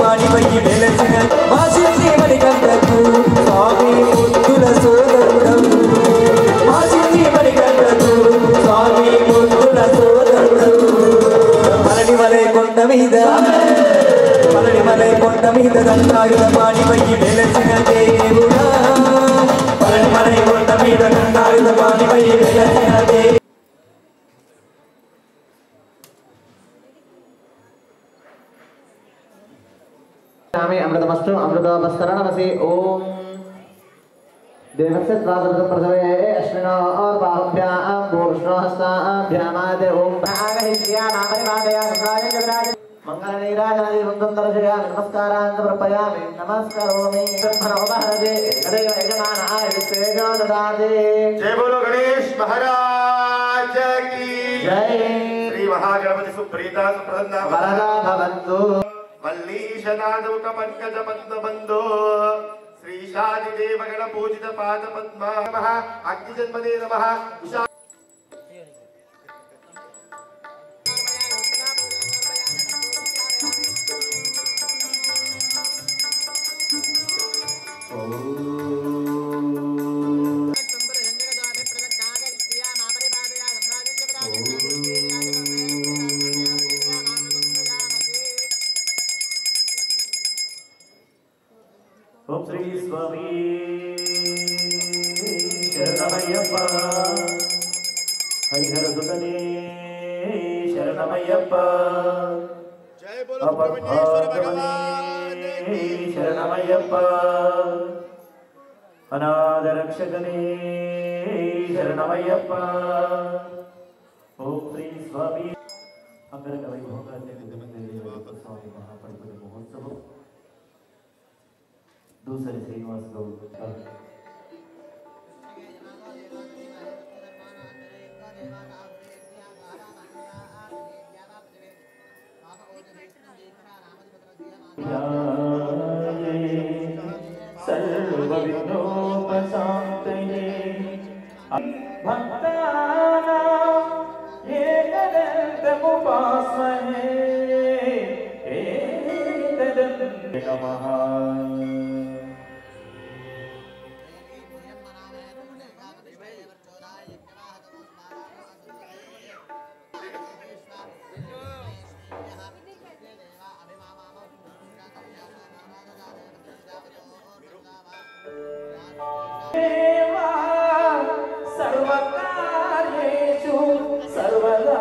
వాడివయ్యి వెలసిన మా శ్రీమణి కంటకు స్వామి ముద్దుల సోదరుడవు మా శ్రీమణి కంటకు స్వామి ముద్దుల సోదరుడవు మలనిమలై కొండ మీద దండాయుధ వాడివయ్యి వెలసిన దేవుడా మలనిమలై కొండ మీద దండాయుధ వాడివయ్యి వెలసిన దేవుడా अमृतमस्तु अमृतोपस्तरणमसि ओम देवस्य प्रातः प्रथमे अश्विनो और बाहुभ्यां पूर्णहस्ताभ्यामादे ओम भागहित्या नामरिमादया सम्राज जगराज मंगलनीराजनादि वन्दन्दर्शया नमस्कारान् समर्पयामि नमस्करोमि ब्रह्मणो महदे हृदय यजमानाय विश्वेजो ददाति जय बोलो गणेश महाराज की जय श्री महागणपति सुप्रीता सुप्रसन्ना वरदा भवन्तु मल्लीशनादौक पंकज पद्मबंधो श्रीशादि देवगण पूजित पाद पद्मा नमः अग्निजन्मने नमः उषा ओम श्री स्वामी शरणमय्यप्पा हरिहर सुतने शरणमय्यप्पा जय बोलो विघ्नेश्वर भगवान की शरणमय्यप्पा अनाथ रक्षकने शरणमय्यप्पा ओम श्री स्वामी अंगरक वैभव स्वामी महापरिपति महोत्सव दूसरे श्रीनिवास गौड़ सर्वविघ्नोपशान्तये भक्तानां एकदन्तमुपास्महे एकदन्त नमः सर्वकार्येषु सर्वदा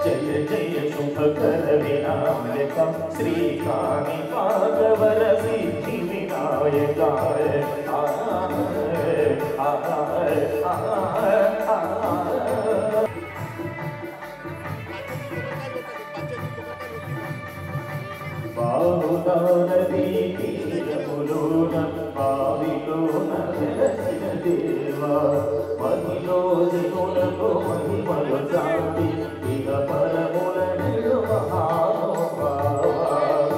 जय जय शुभकर विनायक श्रीकानि भागवर सिद्धि विनायकाय బాహుదారది తీరములోన బావిలోన వెలసిన దేవా మహిలో దినులకు మహిమలు చాటి ఇక పరముల నిలు మహానుభావా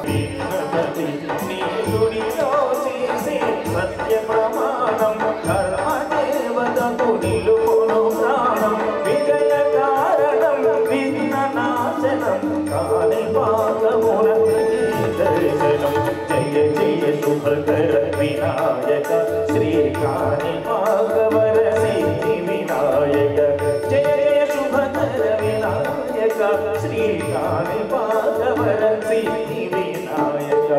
విఘ్నపతి నీయునిలో చేసే సత్య ప్రమాణం ధర్మదేవతకు నిలుపును ప్రాణం విజయ కారణం విఘ్న నాశనం కాని పాదముల दर्शनम जय जय शुभकर विनायक श्रीकानि भागवर सिद्धि विनायक जय जय शुभकर विनायक श्रीकानि भागवर सिद्धि विनायक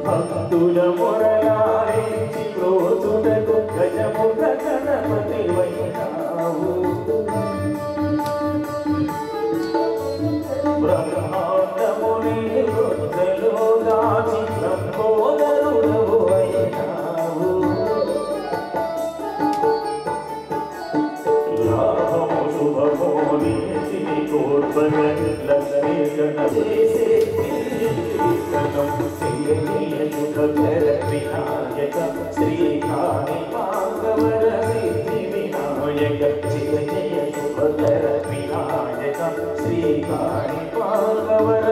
भक्तुल मुरलारिंचि प्रोचुटकु गजमुख गणपति वैनावु ब्रह्मांडमुनि रुद्रलो दाचि ब्रह्मोदरुडवु अय्यावु लाभमु शुभमु नीति कोर्पग लक्ष्मी गणेशे कीर्तनं जय जय शुभकर विनायक श्रीकानि भागवर सिद्धि विनायक जय जय शुभकर विनायक श्रीकानि भागवर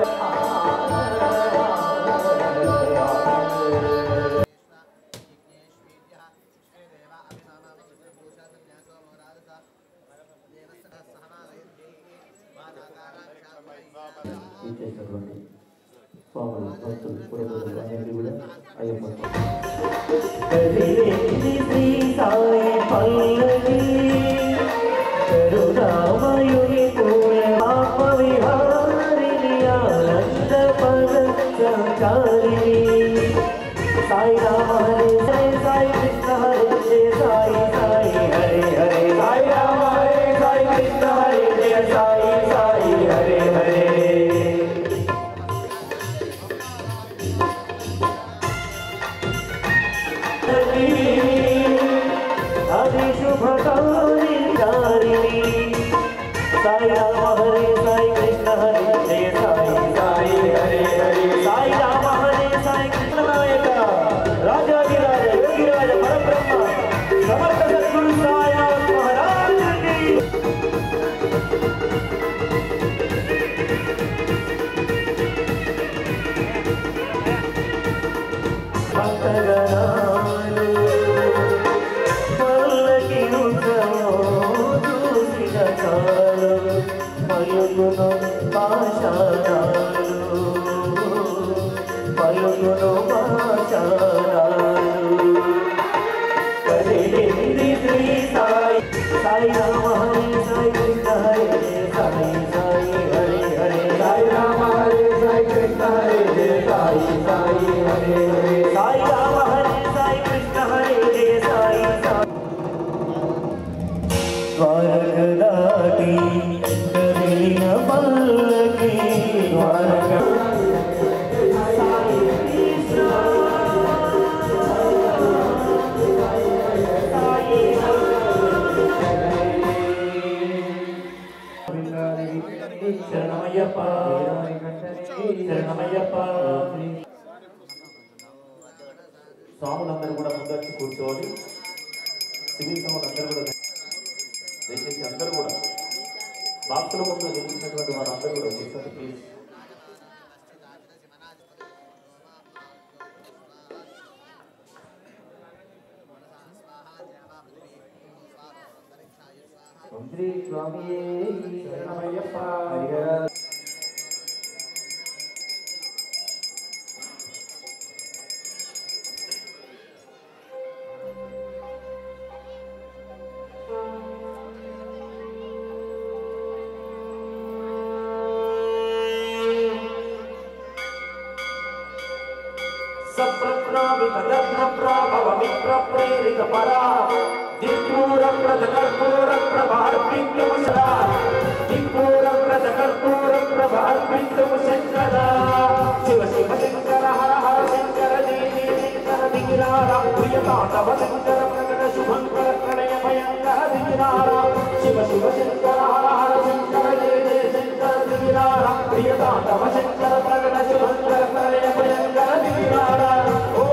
కదిలేని శ్రీ సాయి పల్లవి కరుణామయుని పూల పాప విహారిణి ఆనంద పరచారిణి సాయి రామ హరే జయ సాయి కృష్ణ హరే జయ సాయి సాయి హరే హరే సాయి రామ హరే సాయి కృష్ణ హరే జయ సాయి సాయి హరే హరే हरे शुभकारि दारिणी साई राम हरे साई कृष्ण हरे जय साई साई हरे हरे साई राम हरे साई कृष्ण नायक राजाधिराज योगिराज परब्रह्म समर्थ सद्गुरु साईनाथ महाराज की భక్తగణాలు పల్లకి చూసిన చాలు పలుకును పాషాణాలు పలుకును పాషాణాలు కదిలింది శ్రీ సాయి సాయి రామ హరే సాయి కృష్ణ హరే సాయి సాయి హరే హరే సాయి రామ హరే సాయి కృష్ణ హరే జయ సాయి సాయి హరే హరే సాయి రామ హరే సాయి కృష్ణ హరే జయ సాయి సాయి ద్వారక దాటి కదిలిన పల్లకి ద్వారక శరణమయ్యప్ప శరణమయ్యప్ప స్వాములందరూ కూడా ముందొచ్చి కూర్చోవాలి సివిల్ స్వాములందరూ కూడా దయచేసి అందరూ కూడా బాక్సుల ముందు నిలిచినటువంటి వారందరూ కూడా కూర్చోండి ప్లీజ్ శ్రీ స్వామి శరణమయ్యప్ప శివ శివ శంకర హర హర శంకర జయ జయ శంకర దిగిరారా ప్రియతాండవ శంకర ప్రకట శుభంకర ప్రణయ భయంకర దిగిరారా శివ శివ శంకర హర హర శంకర జయ జయ శంకర దిగిరారా ప్రియతాండవ శంకర ప్రకట శుభంకర ప్రణయ భయంకర దిగిరారా ఓ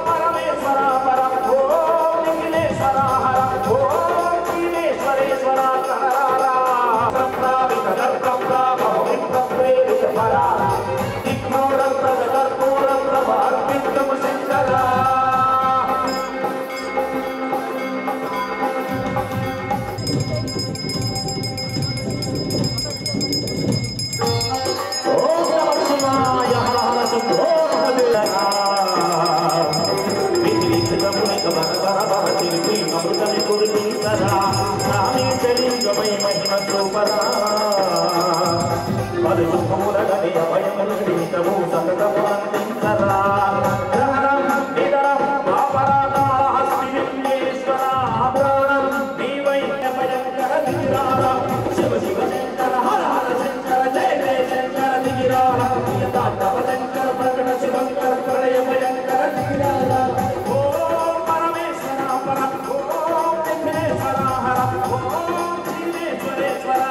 పరమేశ్వర పర ఓ నిఖిలేశ్వర హర ఓ నీలేశ్వరేశ్వర కరారా సంప్రావిత దర్ప్రా భవిత ప్రేరిత పరా దిక్మూలం ప్రజకర్పూరం ప్రభార్పితము శంకర ఓం నమః శివాయ హర హర శంభో మహాదేవ విద్రితమునిక భగవర భవతిర్పి అమృతమి కురుతీకరా రామేశలింగమయ మహిమ సూపరా పలుమూల గణయ భయములు శ్రీతము సతతము అందింకరా గ్రహణం నిదరం పాపరాతాళ హస్తి విఘ్నేశ్వర ప్రాణం నీవై భయంకర దిగిరారా శివ శివ శంకర హర హర శంకర జయ జయ శంకర దిగిరారా ప్రియతాండవ శంకర ప్రకట శివంకర ప్రళయ భయంకర దిగిరారా ఓం పరమేశ్వర పర ఓం విఘ్నేశ్వర హర ఓం శ్రీనేశ్వరేశ్వర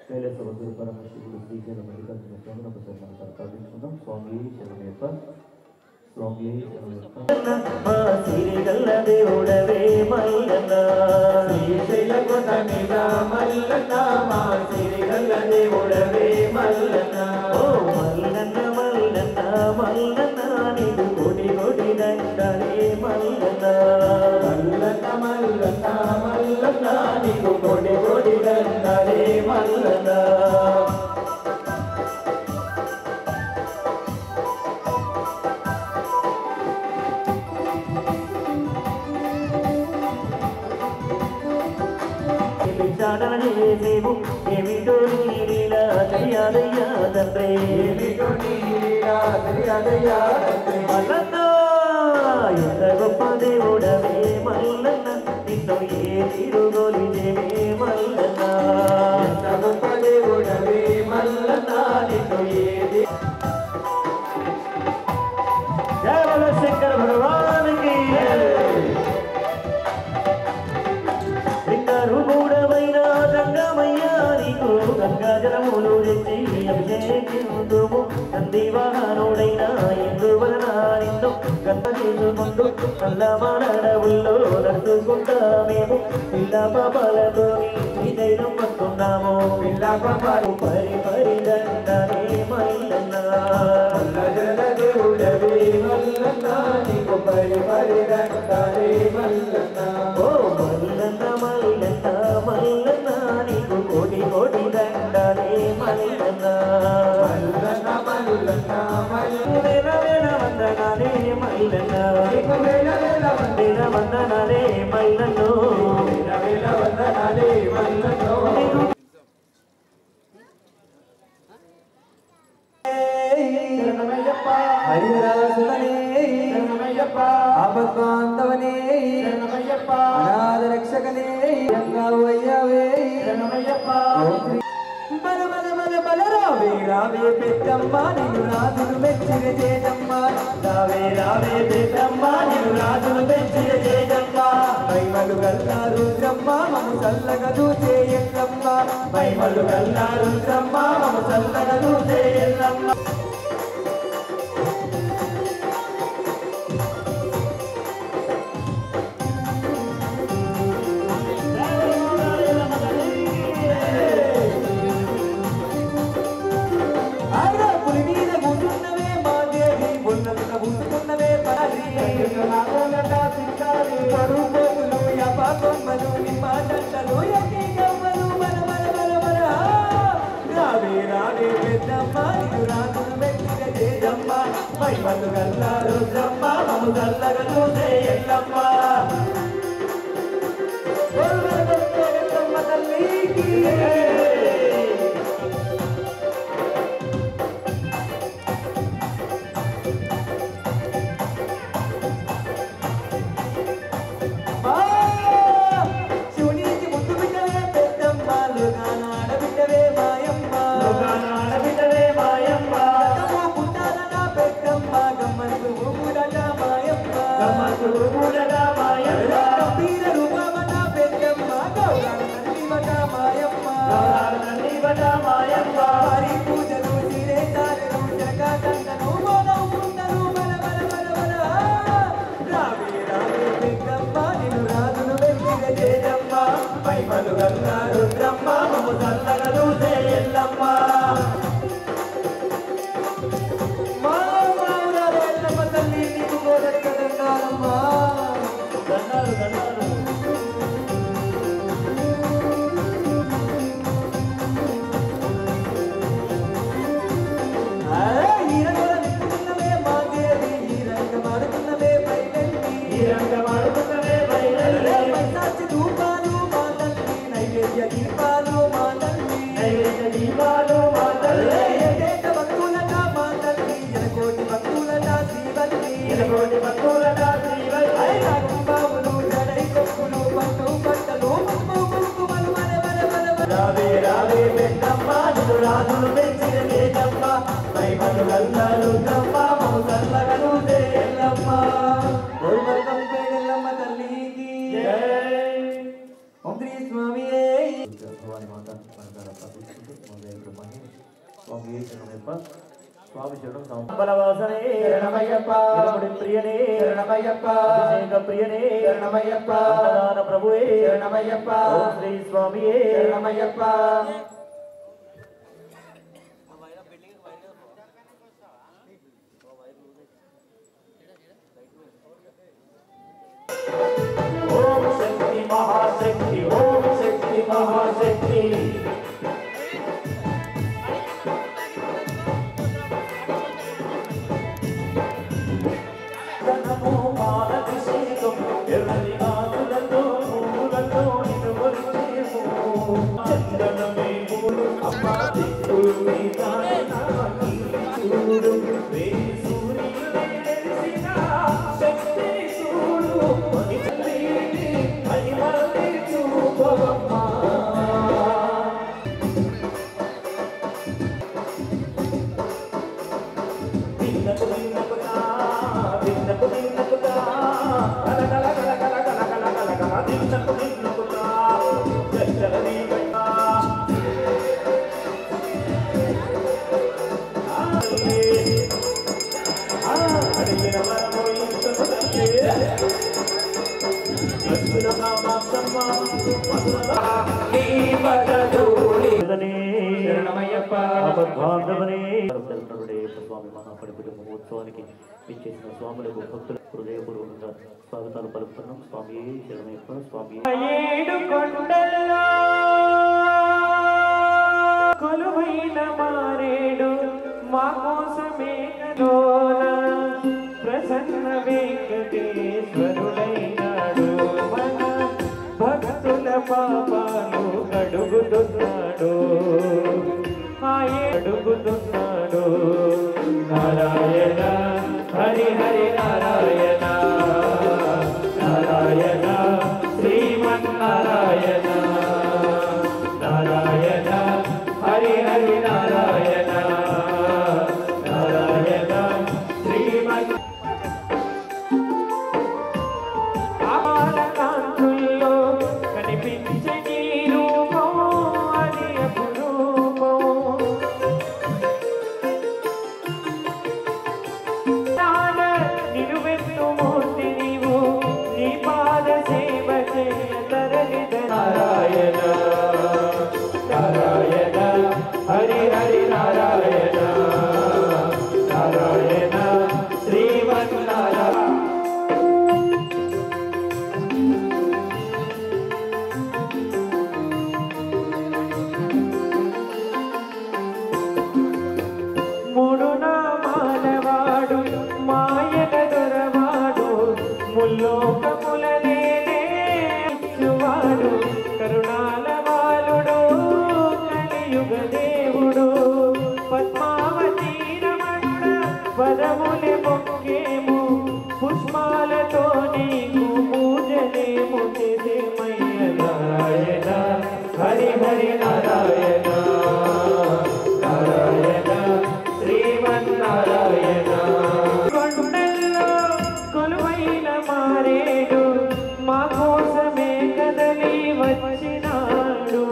కైలాస పరమశివుడు శ్రీ సిరిగల్ల దేవుడవే మల్లన్న శ్రీశైలకొండ మీద మల్లన్న మా సిరిగల్ల దేవుడవే మల్లన్న ఓ మల్లన్న మల్లన్న మల్లన్న నీకు కోటి కోటి దండలే మల్లన్న మల్లన్న మల్లన్న మల్లన్న నీకు కోటి కోటి దండలే మల్లన్న ఏమిటో నీలా తెలియాదయ్యా తండ్రి ఏమిటో నీలా తెలియాదయ్యా తండ్రి మల్లన్న ఎంత గొప్ప దేవుడవే మల్లన్న నిన్ను ఏ తిరుగోలిదేవే మల్లన్న ఎంత గొప్ప దేవుడవే మల్లన్న నిన్ను ఏ జయ బోలో శంకర భగవానికి రూఢమైన గంగమయ్యా నీకు గంగా జలములు తెచ్చి అభిషేకిందుము నంది వాహనుడైన ఎందువలన నిన్ను గంగ చేసుకుంటూ నల్లమానవుల్లో నడుచుకుంటా మేము పిల్ల పాపాలతో నీ ధైర్యం వస్తున్నాము పిల్ల పాపాలు పరి పరి దండనే మల్లన్న దేవుడవే మల్లన్న నీకు పరి పరి దండనే మల్లన్న ఓ మల్లన్న మల్లన్న మల్లన్న నీకు కోటి కోటి దండలే మల్లన్న మల్లన్న మల్లన్న వేల వేల వందనాలే మల్లన్న వేల వేల వందనాలే మల్లన్నో వేల వేల వందనాలే మల్లన్నో హరిరాజులనే ఆపద్బాంధవనే అనాథ రక్షకనే అయ్యావే బల బల బల బల రావే రావే పెద్దమ్మ నిన్ను రాజును మెచ్చిన చేజమ్మ రావే రావే పెద్దమ్మ నిన్ను రాజును మెచ్చిన చేజమ్మ మహిమలు గల్లా రుద్రమ్మ మము చల్లగా చూసే ఎల్లమ్మ మహిమలు గల్లా రుద్రమ్మ మము చల్లగా చూసే ఎల్లమ్మ మహిమలు గల్లా రుద్రమ్మ మము చల్లగా చూసే ఎల్లమ్మ ఎల్లమ్మ తల్లికి శివునికి ముద్దు బిడ్డవే పెద్దమ్మ లోకానాడబిడ్డవే మాయమ్మ లోకానాడబిడ్డవే మాయమ్మ పుట్టాలనా పెద్దమ్మ గమ్మత్తు ఊపుడట మాయమ్మ గమ్మత్తు ఊపుడట మాయమ్మ గంభీర రూపమట పెద్దమ్మ గౌరవ నందివట మాయమ్మ గౌరవ నందివట మాయమ్మ హరి పూజలు సిరేతాలు జగదండను మోనవుకుంటను బల బల బల బల రావే రావే పెద్దమ్మ నిన్ను రాజును వెచ్చిన చేజమ్మ మహిమలు గల్లా రుద్రమ్మ మము చల్లగా చూసే ఎల్లమ్మ ఎల్లమ్మ తల్లి నీకు కోడెక్క దండాలమ్మ దండాలు దండాలు ఈరంగమాడుతున్నవే మాదేవి ఈరంగమాడుతున్నవే బయలెల్లి ఈరంగమాడుతున్నవే బయలెల్లి పైసాచి ధూపాలు మా తల్లి నైవేద్య దీపాలు మా తల్లి నైవేద్య దీపాలు మా తల్లి ఏక భక్తులట మా తల్లి ఎనకోటి భక్తులట శ్రీవల్లి ఎనకోటి భక్తులట శ్రీవల్లి నాగుంబావులు జడై కొప్పులు పట్టు పట్టలు ముక్కు ముక్కుమలు మన మన మన రావే రావే పెద్దమ్మ నిన్ను రాజును పెంచిన చేజమ్మ మహిమలు గల్లా రుద్రమ్మ మము చల్లగా చూసే ఎల్లమ్మ ఎల్లమ్మ తల్లికి ఓం శ్రీ స్వామియే భవాని మాత మనసారా ప్రార్థిస్తుంది మొదలైన మహేష్ స్వామి శరణమయ్యప్ప స్వామి శరణం బలవాసనే శరణమయ్యప్ప ఇరుముడి ప్రియనే శరణమయ్యప్ప అభిషేక ప్రియనే శరణమయ్యప్ప అన్నదాన ప్రభువే శరణమయ్యప్ప ఓం శ్రీ స్వామియే శరణమయ్యప్ప ఓం శక్తి మహాశక్తి ఓం శక్తి మహాశక్తి స్వామి మహాపడిపుడి మహోత్సవానికి విచ్చేసిన స్వాములకు భక్తుల హృదయపూర్వకంగా స్వాగతాలు పలుకుతున్నాం. స్వామి శరణమయ్యప్ప స్వామి. ఏడు కొండల్లో కొలువైన మారేడు మా కోసమే ప్రసన్న వెంకటేశ్వరుడైనాడు మన భక్తుల పాపాలు కడుగుతున్నాడు అడుగుతున్నాడు నారాయణ హరి హరి నారాయణ నారాయణ శ్రీమన్నారాయణ నారాయణ హరి హరి నారాయణ నారాయణ శ్రీమన్ కాంతుల్లో కనిపించే నీ రూపం అది అపురూపం నిలువెత్తుమూర్తి నీవు నీ పాద సేవ చేయ తరలిద నారాయణ నారాయణ హరి హరి నారాయణ నారాయణ శ్రీమన్నారాయణ మూడు నామాలవాడు మాయల దొరవాడు ముల్లోకములనేవాడు కరుణాల బాలుడు కలియుగ దేవుడు పద్మావతి రమణ పదములే మొక్కేము పుష్పాలతో నీకు పూజలేము చేసేమయ్య నారాయణ హరి హరి నారాయణ నారాయణ శ్రీమన్నారాయణ కొండల్లో కొలువైన మారేడు మా కోసమే కదలి వచ్చినాడు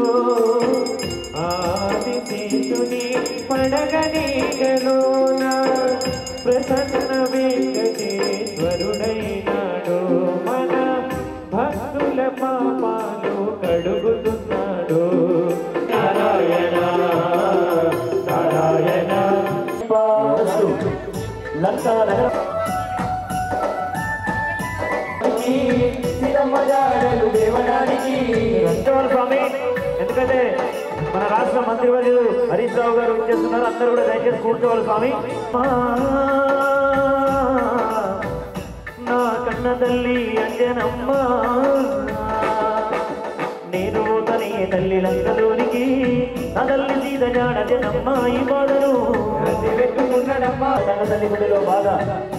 ఆదిశేషుని పడగనీగలోన ప్రసన్న వెంకటేశ్వరుడైనాడు మన భక్తుల పాపాలు కడుగుతున్నాడు నారాయణ నారాయణ స్వామి. ఎందుకంటే మన రాష్ట్ర మంత్రివర్యులు హరీష్ రావు గారు చేస్తున్నారు. అందరూ కూడా దయచేసి కూర్చోవాలి స్వామి. నా కన్న తల్లి అంజనమ్మ నేను తనే తల్లి లంకలోనికి నా తల్లి సీత జాడ జనమ్మ ఈ బాధను పెట్టుకున్నాడమ్మా. తన తల్లి గుడిలో బాగా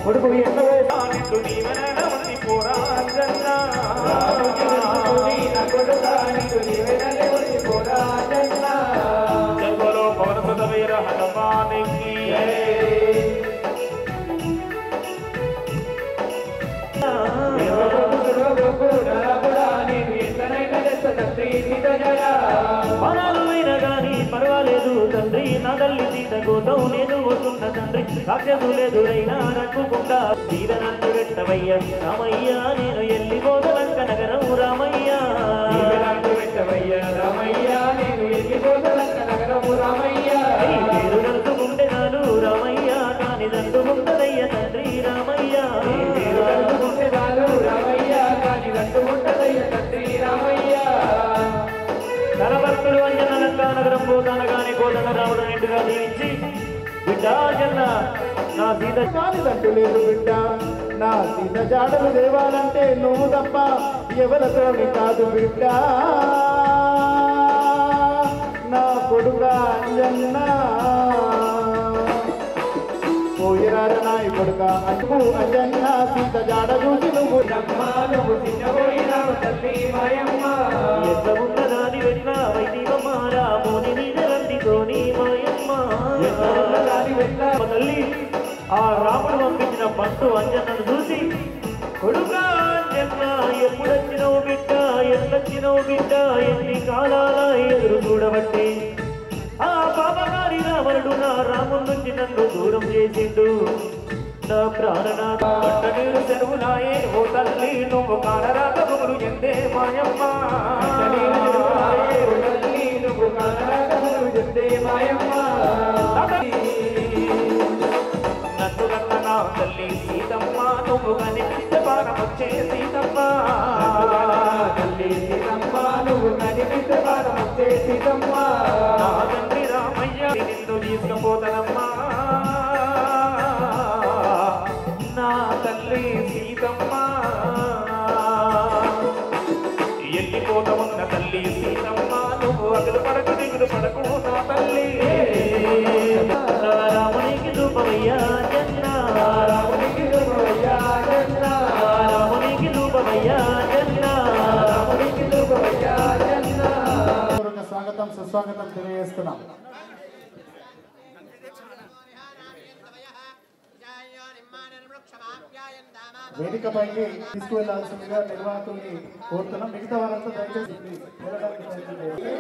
కొడుకు ఎంతో పవన వీర హనుమానికి నేను ఎంతనైనా మనాలు అయినా గాని పర్వాలేదు తండ్రి నా తల్లి సీత కోసం నేను వస్తున్న తండ్రి రాక్షసులు ఎదురైనా రక్కుకుండా తీరనంటు వెట్టవయ్య రామయ్య నేను ఎల్లిపోదలంక నగరం రామయ్య పేరు నడుచుకుంటే నాడు రామయ్య కాని దండుకుంటదయ్య తండ్రి రామయ్య తన భక్తుడు అంజనలంక నగరం పోతానగానే కోదండ రాముడు నిండుగా దీవించి బిడ్డ జన్న నా సీత కానిదంటూ లేదు బిడ్డ నా సీత జాడలు దేవాలంటే నువ్వు తప్ప ఎవరితోని కాదు బిడ్డ నా కొడుకా అంజన్న పోయిరార నాయి కొడుక అటుకు అంజన్న సీత జాడ చూసి నువ్వు ఎట్ల ఉన్నదాని వెట్ల వైదివమ్మ రాముని మీద రందితోని మాయమ్మ తల్లి ఆ రాముడు పంపించిన పంటు అంజన్నను చూసి కొడుకా అంజన్న ఎప్పుడొచ్చినవు బిడ్డ ఎట్లొచ్చినవు బిడ్డ ఎన్ని కాలాల ఎదురు చూడబట్టి ఆ పాపగారి రావణుడు నా రాముడి నుంచి నన్ను దూరం చేసిండు నా ప్రాణనాథ నీరు చెరువులాయే ఓ తల్లి నువ్వు కానరాక గురు ఎందే మాయమ్మ నన్ను కన్న నా తల్లి సీతమ్మ నువ్వు కనిపించే బాణమొచ్చే సీతమ్మ నా తండ్రి రామయ్య నిన్ను తీసుకుపోతానమ్మా నా తల్లి సీతమ్మ ఎల్లిపోత ఉన్న తల్లి సీతమ్మ నువ్వు అగలు పడకు దిగులు పడకు నా తల్లి రామునికి రూపమయ్యా జన్న రామునికి రూపమయ్యా జన్న రామునికి రూపమయ్యా జన్న రామునికి రూపమయ్యా జన్న స్వాగతం సుస్వాగతం తెలియజేస్తున్నాం. వేదికపైకి తీసుకువెళ్లాల్సిందిగా నిర్వాహకుల్ని కోరుతున్నాం. మిగతా వారంతా దయచేసి వెళ్ళడానికి ప్రయత్నం చేయండి.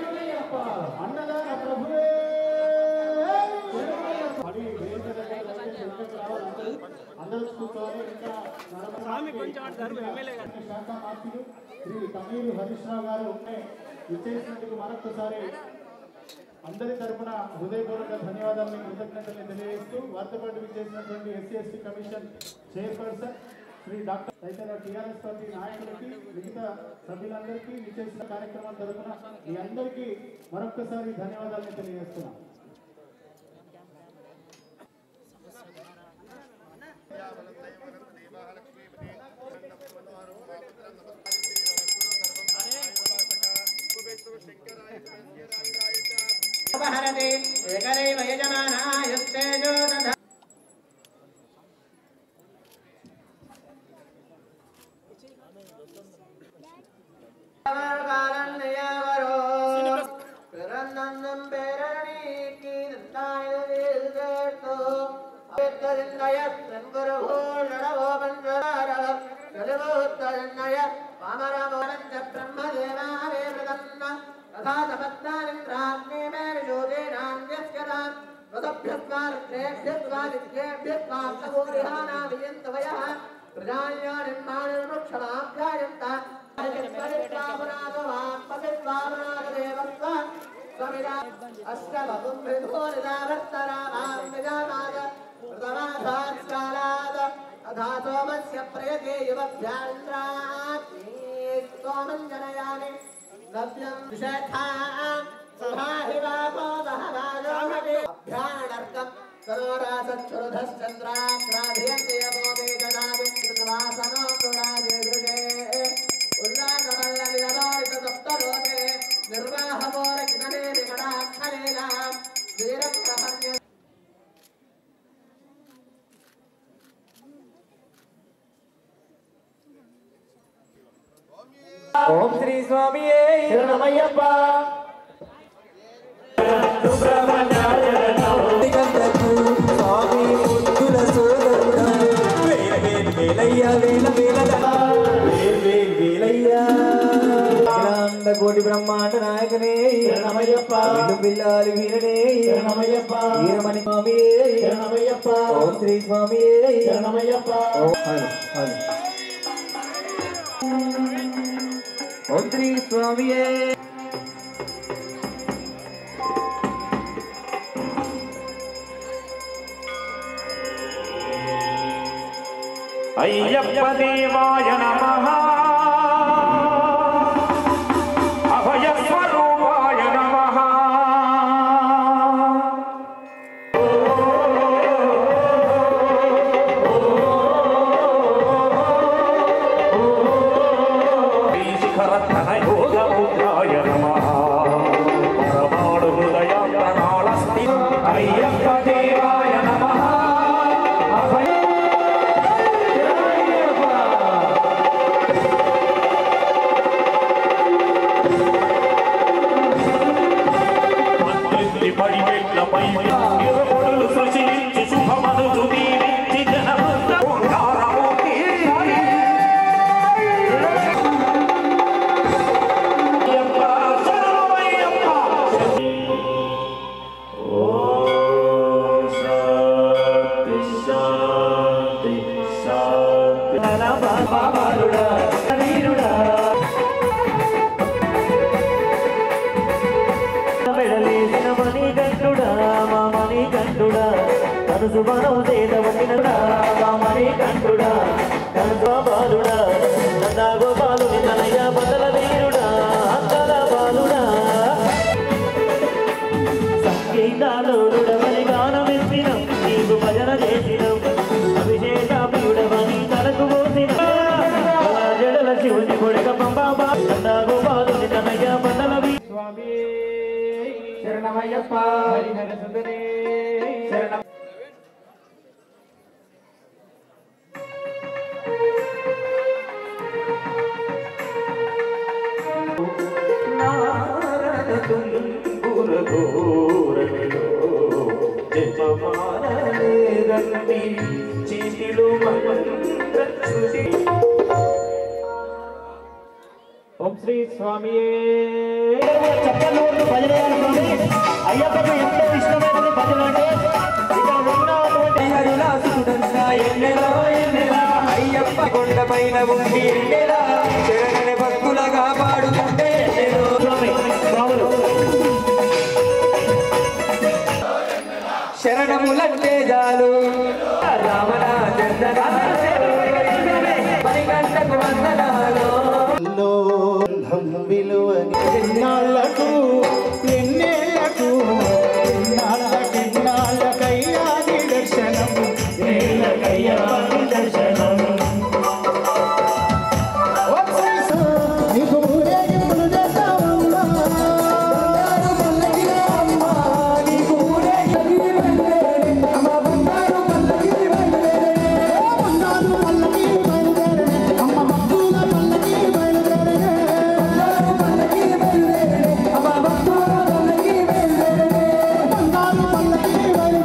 అన్నదాన ప్రభువే అందరూ కూర్చోవాలి. ఇంకా శాఖ మార్పులు శ్రీ తమీరు హరీష్ రావు గారు ఇచ్చేసినందుకు మరొకసారి అందరి తరఫున హృదయపూర్వక ధన్యవాదాలను కృతజ్ఞతలు తెలియజేస్తూ వారితో పాటు విచ్చేసినటువంటి SC/ST commission chairperson Shri doctor తదితర టీఆర్ఎస్ పార్టీ నాయకులకి మిగతా సభ్యులందరికీ విచ్చేసిన కార్యక్రమం తరఫున మీ అందరికీ మరొకసారి ధన్యవాదాలను తెలియజేస్తున్నాం. ఏకదైవ యజమానాయుస్తేజో దధ కారణ్యవరో ప్రరన్నం పేరణీకి నందాయదేతో అవేత్తదిన్నయ సంగురుభూషణవో పంచదార గజవోత్తదిన్నయ పామరమోనంచ బ్రహ్మదేవావే మృదన్న తథా తపత్తానింద్రాగ్నే మే విశోదేనాన్యస్కరాం తదభ్యస్వాదిత్యేభ్యస్వాసగోరిహానాభియంతవయః ప్రజాయ నిర్మాణవృక్షమాభ్యాయంత అథాసోమస్య ప్రయతే యువభ్యాంద్రాగ్నేస్తోమం జనయామి నవ్యం విషేఖా అభ్యానర్కం సరోరాసక్షురుధశ్చంద్రాగ్రాధియంతే యమోదే జనాది కృతవాసనో తుడాదే దృగే ఉల్లాసవల్లవిదలోరిత సప్తలోకే నిర్వాహమోరకితనే నికటాక్షరేణాం వీరప్రహర్య ఓం శ్రీ స్వామియే శరణమయ్యప్ప. స్వామి ముద్దుల సోదరుడా వేలయ్య వేల వేల వేలయ్య కోటి బ్రహ్మాండ స్వామి శరణమయ్యప్ప ఓం శ్రీ స్వామి శరణమయ్యప్ప ఓం శ్రీ స్వామి అయ్యప్ప దేవాయ నమః అభయ స్వరూపాయ నమః శ్రీశిఖరధన యోగముద్రాయ నమః పరమాణు హృదయ ప్రణాళస్తి అయ్యప్ప దేవాయ నమః అభయ పడిమెట్లపై ఇరుముడులు సృష్టించి శుభమనులు దీవించి జనవృంద ఓంకారమూర్తి అయ్యప్ప శరణమయ్యప్ప ఓం శాంతి శాంతి శాంతి బాబాలుడా వీరుడా మెడలేసిన మణికంఠుడా మా మణికంఠుడా కనుసు మనం చేతవటినడా మా మణికంఠుడా కనుసు బాలుడా నందా గోపాలుని తనయ బదల వీరుడా అంతల బాలుడా సంగీతాలోరుడవని గానమెత్తినం నీకు భజన చేసినం అభిషేక ప్రియుడవని తలకు పోసిన జడల శివుని కొడుక పంబాబా నందా గోపాలుని తనయ బదల స్వామి శరణమయ్యప్ప హరిహర సుందరే శరణం నారద తుంగురగోరవిలో జపమానలేదండి చీటిలు మంత్రచ్యుతి ఓం శ్రీ స్వామి చెప్పనోళ్ళు భజన చేయాలి స్వామి అయ్యప్పకు ఎంతో ఇష్టమైనది భజన అంటే ఇక్కడ ఉన్నటువంటి అయ్యప్ప కొండపైన ఉండి ఎన్నెలా శరణని భక్తులగా పాడుతుంటే స్వామి స్వాములు శరణములంటే జాలు రామణ మణికంఠకు వందనాలు ఎన్నాళ్ళకు ఎన్నేళ్లకు ఎన్నాళ్ళకైనా నీ దర్శనం దర్శనం నీకు ఊరేగింపులు చేస్తామమ్మా నీకు ఊరేగింపులు అమ్మ బంగారు పల్లకి బయలుదేరే బంగారు పల్లకి బయలుదేరే అమ్మ భక్తుల పల్లకి బయలుదేరే బంగారు పల్లకి బయలుదేరే అమ్మ భక్తుల పల్లకి బయలుదేరే బంగారు పల్లకి బయలుదేరే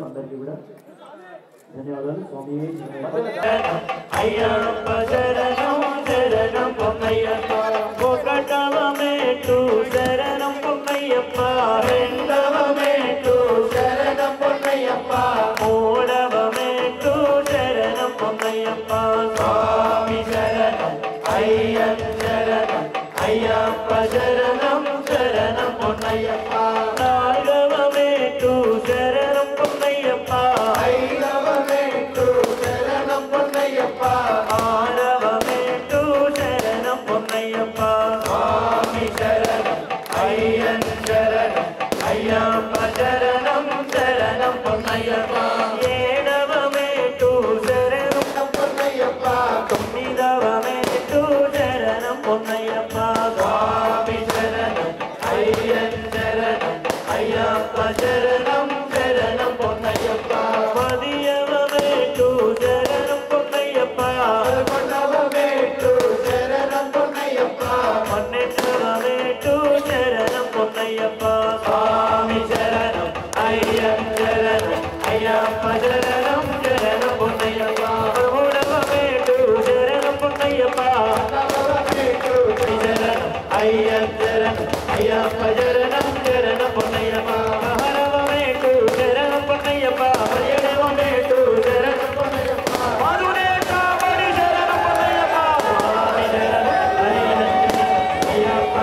అందరికీ కూడా ధన్యవాదాలు. స్వామి అయ్యప్ప శరణం శరణం పొన్నయ్యప్ప, ఒకటవ మేటు శరణం పొన్నయ్యప్ప, రెండవ మేటు శరణం పొన్నయ్యప్ప, మూడవ మేటు శరణం పొన్నయ్యప్ప. స్వామి శరణం అయ్యప్ప శరణం అయ్యప్ప శరణం శరణం పొన్నయ్యప్ప, నాలుగవ మేటు శరణం పొన్నయ్యప్ప, ఐదవ మేటు శరణం పొన్నయ్యప్ప, ఆరవ మేటు శరణం పొన్నయ్యప్ప. స్వామి శరణం అయ్యప్ప శరణం అయ్యప్ప శరణం శరణం పొన్నయ్యప్ప, ఏడవ మేటు శరణం పొన్నయ్యప్ప, తొమ్మిదవ మేటు శరణం పొన్నయ్యప్ప. స్వామి శరణం అయ్యప్ప శరణం అయ్యప్ప శరణం శరణం పొన్నయ్యప్ప, పదియవ మేటు శరణం పొన్నయ్యప్ప, పదకొండవ మేటు శరణం పొన్నయ్యప్ప, పన్నెండవ మేటు శరణం పొన్నయ్యప్ప. స్వామి శరణం అయ్యప్ప శరణం అయ్యప్ప శరణం శరణం పొన్నయ్యప్ప, పదమూడవ మేటు శరణం పొన్నయ్యప్ప, శరణం అయ్యప్ప శరణం అయ్యప్ప శరణం శరణం పొన్నయ్యప్ప, పదహారవ మేటు శరణం పొన్నయ్యప్ప, పదిహేడవ మేటు శరణం పొన్నయ్యప్ప, పదునేట పడి శరణం పొన్నయ్యప్ప. స్వామి శరణం అయ్యప్ప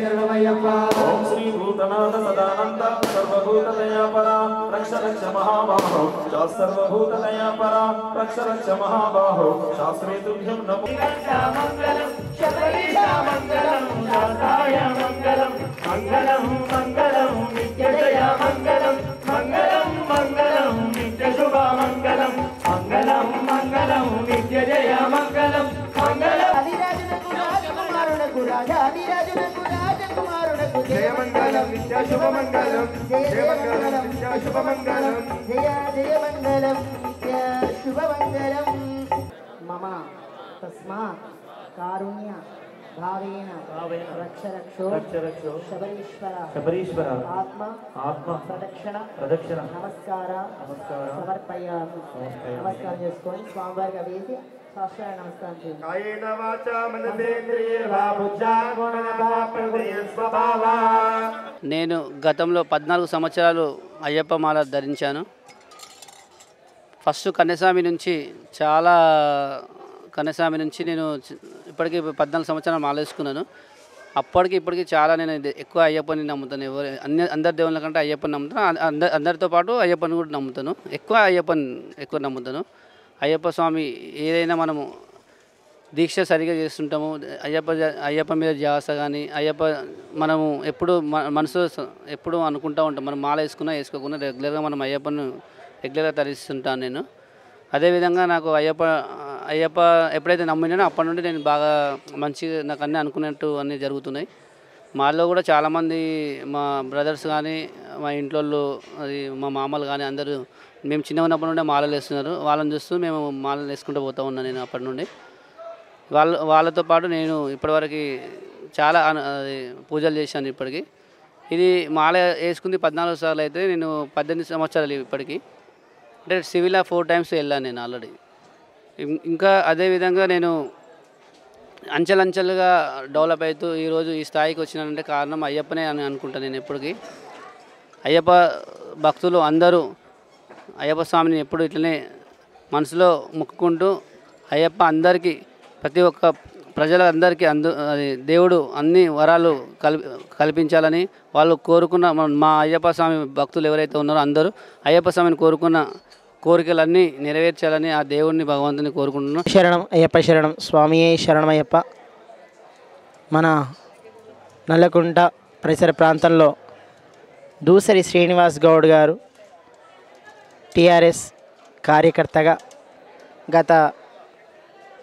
శరణమయ్యప్ప. ఓం శ్రీ భూతనాథ సదానంద సర్వభూతదయా పరా రక్ష రక్ష మహాబాహో సర్వభూతదయా పరా రక్ష రక్ష మహాబాహో శాస్త్రే తుభ్యం నమో. మంగళం శబరీశా మంగళం శాస్త్రాయ మంగళం మంగళం మంగళం నిత్యజయ మంగళం మంగళం మంగళం నిత్య శుభ మంగళం మంగళం మంగళం నిత్యజయ మంగళం మంగళం. అధిరాజునకు రాజకుమారునకు రాజాధిరాజునకు రాజకుమారునకు జయమంగళం నిత్య శుభమంగళం జయమంగళం నిత్య శుభమంగళం జయ జయమంగళం నిత్య శుభమంగళం. మమ తస్మాత్ కారుణ్య భావేన రక్ష రక్షో శబరీశ్వర శబరీశ్వర ఆత్మ ఆత్మ ప్రదక్షిణ ప్రదక్షిణ నమస్కార సమర్పయామి. నమస్కారం చేసుకొని స్వామివారిగా వేసి శాస్త్రాయ నమస్కారం చేయండి. కాయేన వాచా మనసేంద్రియర్వా బుద్ధ్యాత్మనా ప్రకృతి స్వభావా. నేను గతంలో 14 సంవత్సరాలు అయ్యప్ప మాల ధరించాను. ఫస్ట్ కన్యస్వామి నుంచి నేను ఇప్పటికీ 14 సంవత్సరాలు మాల వేసుకున్నాను. అప్పటికి ఇప్పటికి చాలా నేను ఎక్కువ అయ్యప్పని నమ్ముతాను. అందరి దేవుళ్ళ కంటే అయ్యప్పని నమ్ముతాను. అందరితో పాటు అయ్యప్పని కూడా నమ్ముతాను. ఎక్కువ నమ్ముతాను. అయ్యప్ప స్వామి ఏదైనా మనము దీక్ష సరిగా చేస్తుంటాము. అయ్యప్ప మీద ధ్యాస కానీ అయ్యప్ప మనము ఎప్పుడు మనసు ఎప్పుడు అనుకుంటూ ఉంటాం. మనం మాల వేసుకోకుండా రెగ్యులర్గా మనం అయ్యప్పను రెగ్యులర్గా తరిస్తుంటాను నేను. అదేవిధంగా నాకు అయ్యప్ప ఎప్పుడైతే నమ్మినానో అప్పటి నుండి నేను బాగా మంచిగా నాకు అన్నీ అనుకున్నట్టు అన్నీ జరుగుతున్నాయి. మాలో కూడా చాలామంది మా బ్రదర్స్ కానీ మా ఇంట్లో అది మా మామలు కానీ అందరూ మేము చిన్న ఉన్నప్పటి నుండే మాలలు వేస్తున్నారు. వాళ్ళని చూస్తూ మేము మాలలు వేసుకుంటూ పోతూ ఉన్నాను నేను అప్పటి నుండి. వాళ్ళతో పాటు నేను ఇప్పటివరకు చాలా పూజలు చేశాను. ఇప్పటికీ ఇది మాల వేసుకుంది 14 సార్లు అయితే నేను 18 సంవత్సరాలు ఇప్పటికీ. అంటే సివిల్లా 4 టైమ్స్ వెళ్ళాను నేను ఆల్రెడీ. ఇంకా అదేవిధంగా నేను అంచెలంచెలుగా డెవలప్ అవుతూ ఈరోజు ఈ స్థాయికి వచ్చినానంటే కారణం అయ్యప్పనే అని అనుకుంటాను నేను ఎప్పటికీ. అయ్యప్ప భక్తులు అందరూ అయ్యప్ప స్వామిని ఎప్పుడు ఇట్లనే మనసులో మొక్కుకుంటూ అయ్యప్ప అందరికీ ప్రతి ఒక్క ప్రజలందరికీ దేవుడు అన్ని వరాలు కల్పించాలని వాళ్ళు కోరుకున్న మా అయ్యప్ప స్వామి భక్తులు ఎవరైతే ఉన్నారో అందరూ అయ్యప్ప స్వామిని కోరుకున్న కోరికలన్నీ నెరవేర్చాలని ఆ దేవుడిని భగవంతుని కోరుకుంటున్నాను. శరణం అయ్యప్ప శరణం స్వామియే శరణమయ్యప్ప. మన నల్లకుంట పరిసర ప్రాంతంలో దూసరి శ్రీనివాస్ గౌడ్ గారు టీఆర్ఎస్ కార్యకర్తగా గత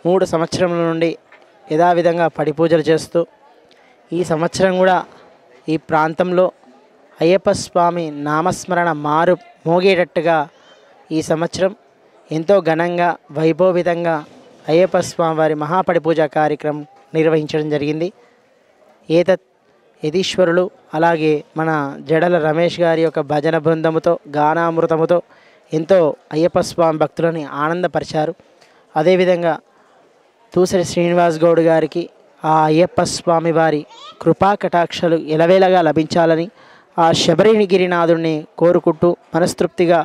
3 సంవత్సరముల నుండి యథావిధంగా పడి పూజలు చేస్తూ ఈ సంవత్సరం కూడా ఈ ప్రాంతంలో అయ్యప్ప స్వామి నామస్మరణ మోగేటట్టుగా ఈ సంవత్సరం ఎంతో ఘనంగా వైభవితంగా అయ్యప్ప స్వామి వారి మహాపడి పూజ కార్యక్రమం నిర్వహించడం జరిగింది. ఏతత్ యతీశ్వరులు అలాగే మన జడల రమేష్ గారి యొక్క భజన బృందముతో గానామృతముతో ఎంతో అయ్యప్ప స్వామి భక్తులని ఆనందపరిచారు. అదేవిధంగా తూసరి శ్రీనివాస్ గౌడ్ గారికి ఆ అయ్యప్ప స్వామి వారి కృపా కటాక్షలు ఎలవేళగా లభించాలని ఆ శబరిగిరినాథుడిని కోరుకుంటూ మనస్తృప్తిగా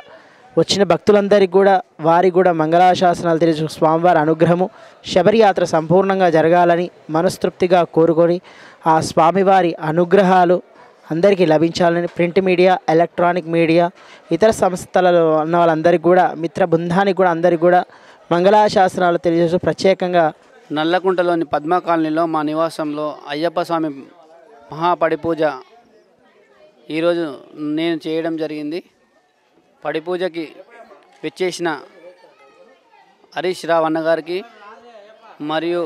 వచ్చిన భక్తులందరికీ కూడా వారికి కూడా మంగళాశాసనాలు తెలియజు స్వామివారి అనుగ్రహము శబరియాత్ర సంపూర్ణంగా జరగాలని మనస్తృప్తిగా కోరుకొని ఆ స్వామివారి అనుగ్రహాలు అందరికీ లభించాలని ప్రింట్ మీడియా, ఎలక్ట్రానిక్ మీడియా, ఇతర సంస్థలలో ఉన్న వాళ్ళందరికీ కూడా మిత్ర బృందానికి కూడా అందరికీ కూడా మంగళాశాసనాలు తెలియజేస్తూ ప్రత్యేకంగా నల్లకుంటలోని పద్మ కాలనీలో మా నివాసంలో అయ్యప్ప స్వామి మహాపడిపూజ ఈరోజు నేను చేయడం జరిగింది. పడిపూజకి విచ్చేసిన హరీష్ రావు అన్న గారికి మరియు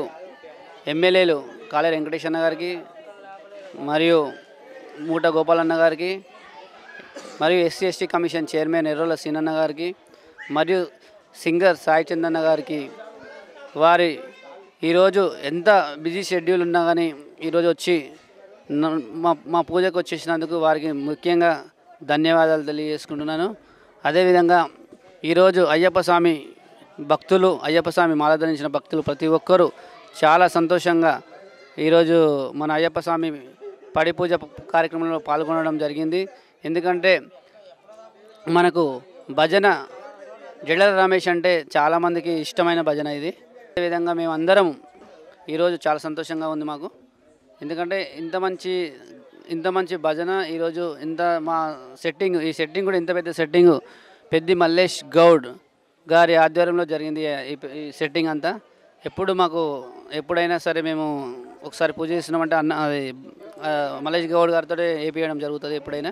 ఎమ్మెల్యేలు కాళే వెంకటేష్ అన్న గారికి మరియు మూట గోపాలన్న గారికి మరియు SC ST commission chairman Errolla సీనన్న గారికి మరియు సింగర్ సాయి చందన్న గారికి వారి ఈరోజు ఎంత బిజీ షెడ్యూల్ ఉన్నా కానీ ఈరోజు వచ్చి మా పూజకు వచ్చేసినందుకు వారికి ముఖ్యంగా ధన్యవాదాలు తెలియజేసుకుంటున్నాను. అదేవిధంగా ఈరోజు అయ్యప్ప స్వామి భక్తులు, అయ్యప్ప స్వామి మాల ధరించిన భక్తులు ప్రతి ఒక్కరూ చాలా సంతోషంగా ఈరోజు మన అయ్యప్ప స్వామి పడి పూజ కార్యక్రమంలో పాల్గొనడం జరిగింది. ఎందుకంటే మనకు భజన జడల రమేష్ అంటే చాలామందికి ఇష్టమైన భజన ఇది. అదేవిధంగా మేము అందరం ఈరోజు చాలా సంతోషంగా ఉంది మాకు. ఎందుకంటే ఇంత మంచి భజన ఈరోజు మా ఈ సెట్టింగ్ కూడా ఇంత పెద్ద సెట్టింగ్ పెద్ది మల్లేష్ గౌడ్ గారి ఆధ్వర్యంలో జరిగింది. ఈ సెట్టింగ్ అంతా ఎప్పుడైనా సరే మేము ఒకసారి పూజ చేస్తున్నామంటే అది మల్లేష్ గౌడ్ గారితో వేపించడం జరుగుతుంది. ఎప్పుడైనా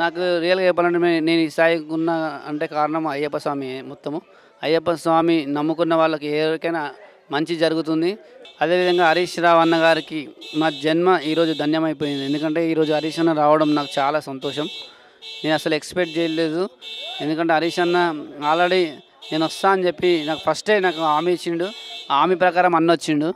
నాకు రియల్గా చెప్పాలంటే నేను ఈ స్థాయికి ఉన్నా అంటే కారణం అయ్యప్ప స్వామి. మొత్తము అయ్యప్ప స్వామి నమ్ముకున్న వాళ్ళకి ఎవరికైనా మంచి జరుగుతుంది. అదేవిధంగా హరీష్ రావు అన్న గారికి నా జన్మ ఈరోజు ధన్యమైపోయింది. ఎందుకంటే ఈరోజు హరీష్ అన్న రావడం నాకు చాలా సంతోషం. నేను అసలు ఎక్స్పెక్ట్ చేయలేదు. ఎందుకంటే హరీష్ అన్న ఆల్రెడీ నేను వస్తా అని చెప్పి నాకు ఫస్టే నాకు హామీ ఇచ్చిండు. ఆ హామీ ప్రకారం అన్న వచ్చిండు.